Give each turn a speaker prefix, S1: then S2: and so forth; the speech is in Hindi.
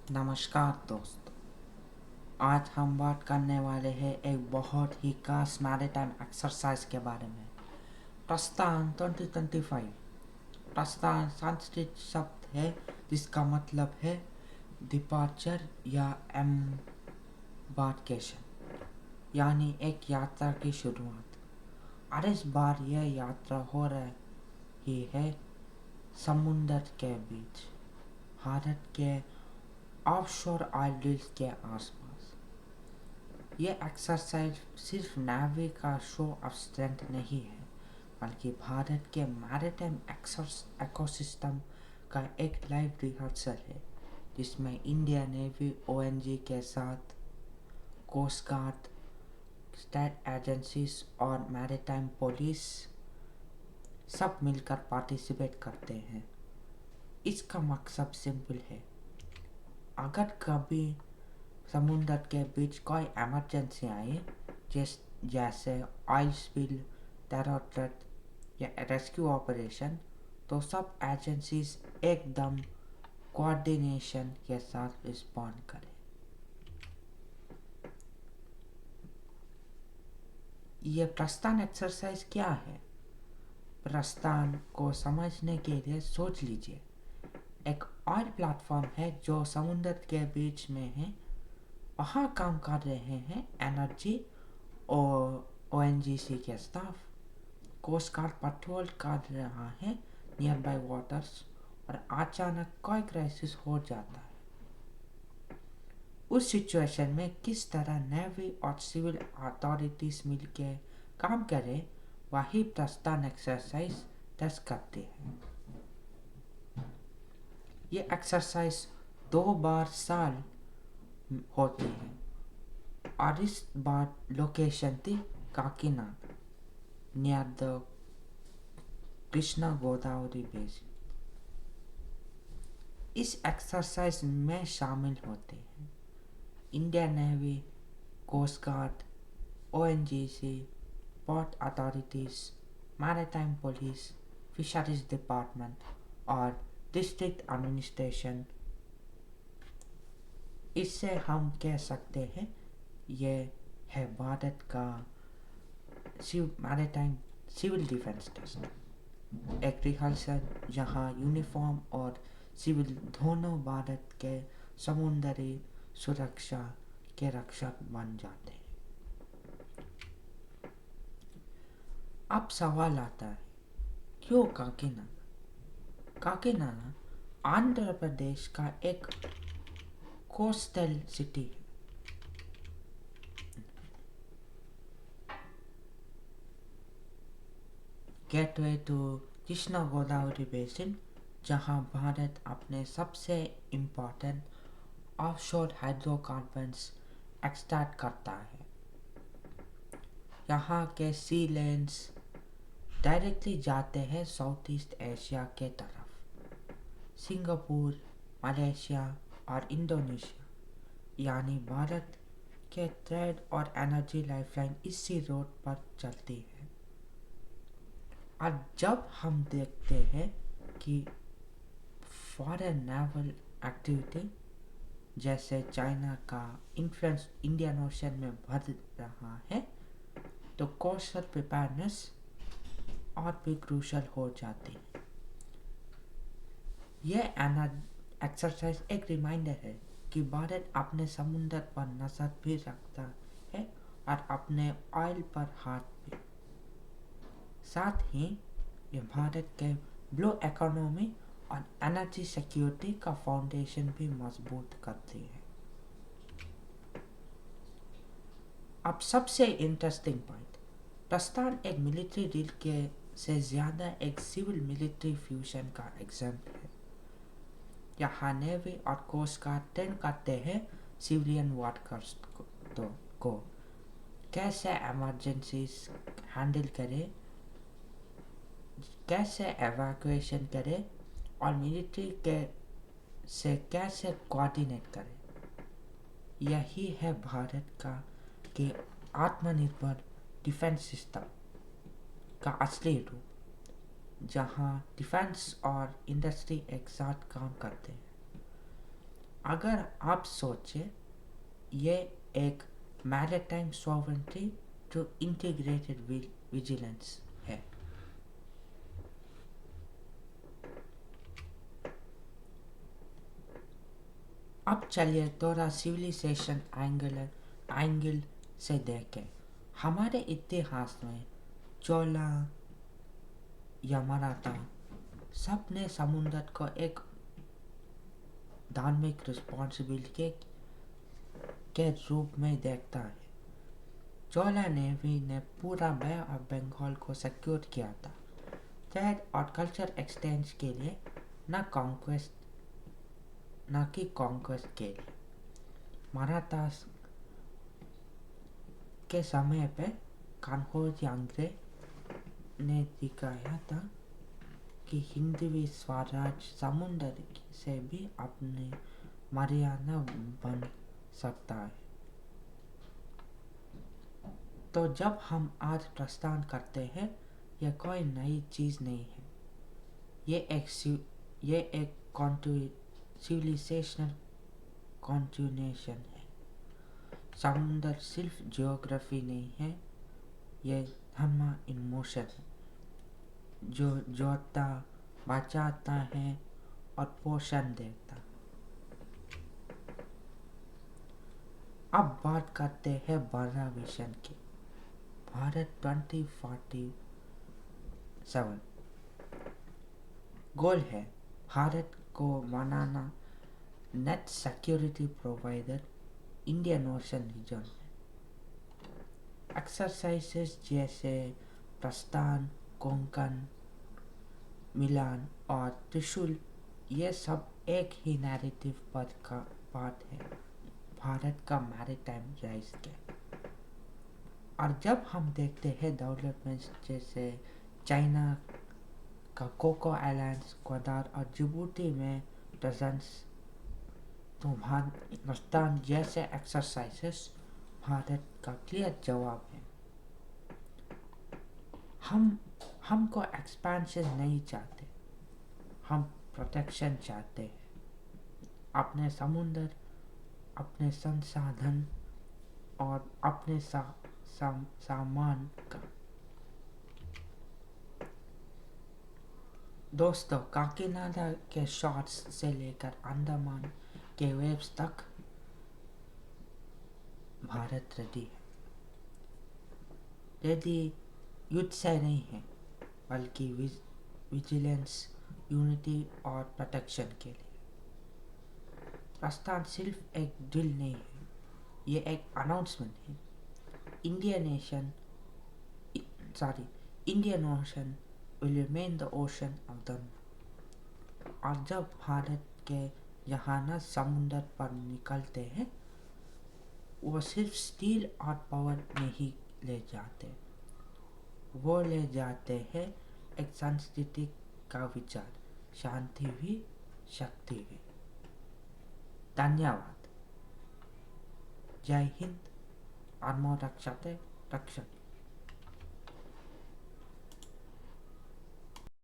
S1: नमस्कार दोस्तों। आज हम बात करने वाले हैं एक बहुत ही खास मैरीटाइम एक्सरसाइज के बारे में। प्रस्थान 2025। प्रस्थान संस्कृत शब्द है जिसका मतलब है डिपार्चर या एम्बार्केशन, यानी एक यात्रा की शुरुआत। और इस बार यह यात्रा हो रही है समुद्र के बीच, भारत के ऑफशोर आइलैंड्स के आसपास। ये एक्सरसाइज सिर्फ नेवी का शो ऑफ स्ट्रेंथ नहीं है, बल्कि भारत के मैरीटाइम इकोसिस्टम का एक लाइव रिहर्सल है, जिसमें इंडियन नेवी ओएनजी के साथ कोस्ट गार्ड, स्टेट एजेंसीज और मैरीटाइम पुलिस सब मिलकर पार्टिसिपेट करते हैं। इसका मकसद सिंपल है। अगर कभी समुद्र के बीच कोई इमरजेंसी आए, जैसे ऑयल स्पिल, टेरर थ्रेट या रेस्क्यू ऑपरेशन, तो सब एजेंसीज एकदम कोऑर्डिनेशन के साथ रिस्पॉन्ड करें। ये प्रस्थान एक्सरसाइज क्या है? प्रस्थान को समझने के लिए सोच लीजिए। एक ऑयल प्लेटफॉर्म है जो समुद्र के बीच में है। वहाँ काम कर रहे हैं एनर्जी और ओएनजीसी के स्टाफ। कोस्ट गार्ड पेट्रोल कर रहा है नियर बाय वाटर्स, और अचानक कोई क्राइसिस हो जाता है। उस सिचुएशन में किस तरह नेवी और सिविल अथॉरिटीज मिलकर काम करें, वही प्रस्थान एक्सरसाइज टेस्ट करते हैं। ये एक्सरसाइज 2 बार साल होती है, और इस बार लोकेशन थी Kakinada, near the Krishna Godavari basin. इस एक्सरसाइज में शामिल होते हैं Indian navy, coast guard, ONGC, port authorities, maritime police, fisheries department और डिस्ट्रिक्ट एडमिनिस्ट्रेशन। इससे हम कह सकते हैं ये है भारत का मैरीटाइम सिविल डिफेंस टेस्ट। एक रिहर्सल जहां यूनिफॉर्म और सिविल दोनों भारत के समुद्री सुरक्षा के रक्षक बन जाते हैं। अब सवाल आता है, क्यों काकीनाडा? काकीनाडा आंध्र प्रदेश का एक कोस्टल सिटी है। Gateway to Krishna Godavari basin, जहां भारत अपने सबसे इम्पोर्टेंट ऑफशोर हाइड्रोकार्बन्स एक्सट्रैक्ट करता है। यहाँ के सी लेन्स डायरेक्टली जाते हैं साउथ ईस्ट एशिया के तरफ। सिंगापुर, मलेशिया और इंडोनेशिया, यानी भारत के ट्रेड और एनर्जी लाइफलाइन इसी रोड पर चलती है। और जब हम देखते हैं कि फॉरेन नेवल एक्टिविटी जैसे चाइना का इन्फ्लुएंस इंडियन ओशन में बढ़ रहा है, तो कोस्टल प्रिपेयरनेस और भी क्रूशल हो जाती है। यह एक्सरसाइज एक रिमाइंडर है कि भारत अपने समुद्र पर नजर भी रखता है और अपने ऑयल पर हाथ भी। साथ ही ये भारत के ब्लू इकोनॉमी और एनर्जी सिक्योरिटी का फाउंडेशन भी मजबूत करती है। अब सबसे इंटरेस्टिंग पॉइंट, प्रस्थान एक मिलिट्री डील के से ज़्यादा एक सिविल मिलिट्री फ्यूजन का एग्जाम्पल है। यहाँ नेवी और कोस्ट गार्ड ट्रेन करते हैं सिविलियन वर्कर्स को कैसे इमरजेंसीज हैंडल करें, कैसे एवैक्यूएशन करें, और मिलिट्री के से कैसे कोऑर्डिनेट करें। यही है भारत का कि आत्मनिर्भर डिफेंस सिस्टम का असली रूप, जहां डिफेंस और इंडस्ट्री एक साथ काम करते हैं। अगर आप सोचें, ये एक maritime sovereignty to integrated vigilance है। अब चलिए थोड़ा सिविलाइजेशन एंगल से देखें। हमारे इतिहास में चोला या मराठा सब ने समुद्र को एक धार्मिक रिस्पॉन्सिबिलिटी के रूप में देखता है। चोला नेवी ने पूरा बे ऑफ बंगाल को सिक्योर किया था, ट्रेड और कल्चर एक्सचेंज के लिए, न कि कॉन्क्वेस्ट के लिए। मराठास के समय पे कान्होजी आंग्रे ने दिखाया था कि हिंदवी स्वराज समुद्र से भी अपने मर्यादा बन सकता है। तो जब हम आज प्रस्थान करते हैं, यह कोई नई चीज नहीं है। ये एक सिविलाइजेशनल कॉन्टिन्यूएशन है। समुद्र सिर्फ जियोग्राफी नहीं है, ये धर्म इन मोशन है, जो जोड़ता, बचाता है और पोषण देता। अब बात करते हैं बड़ा विजन की। भारत 2047 गोल है भारत को बनाना net security provider Indian ocean region में। एक्सरसाइजेस जैसे प्रस्थान, कोंकण, मिलान और त्रिशूल, ये सब एक ही नैरेटिव का पार्ट है, भारत का मैरीटाइम राइज के। और जब हम देखते हैं डेवलपमेंट्स जैसे चाइना का कोको आइलैंड्स, क्वादार और जिबूती में प्रेजेंस, तो पाकिस्तान जैसे एक्सरसाइजेस भारत का क्लियर जवाब है। हमको एक्सपेंशन नहीं चाहते, हम प्रोटेक्शन चाहते हैं। अपने समुद्र, अपने संसाधन और अपने सामान का। दोस्तों, काकीनाडा के शॉर्ट्स से लेकर अंडमान के वेव्स तक भारत रेडी है। रेडी युद्ध से नहीं है, बल्कि विजिलेंस, यूनिटी और प्रोटेक्शन के लिए। प्रस्ताव सिर्फ एक ड्रिल नहीं है, ये एक अनाउंसमेंट है। Indian ocean will remain the ocean of the। और जब भारत के जहाज समुद्र पर निकलते हैं, वो सिर्फ स्टील और पावर नहीं ले जाते, वो ले जाते हैं एक संस्कृति का विचार, शांति भी, शक्ति भी। धन्यवाद। जय हिंद। आत्मा रक्षते रक्षक।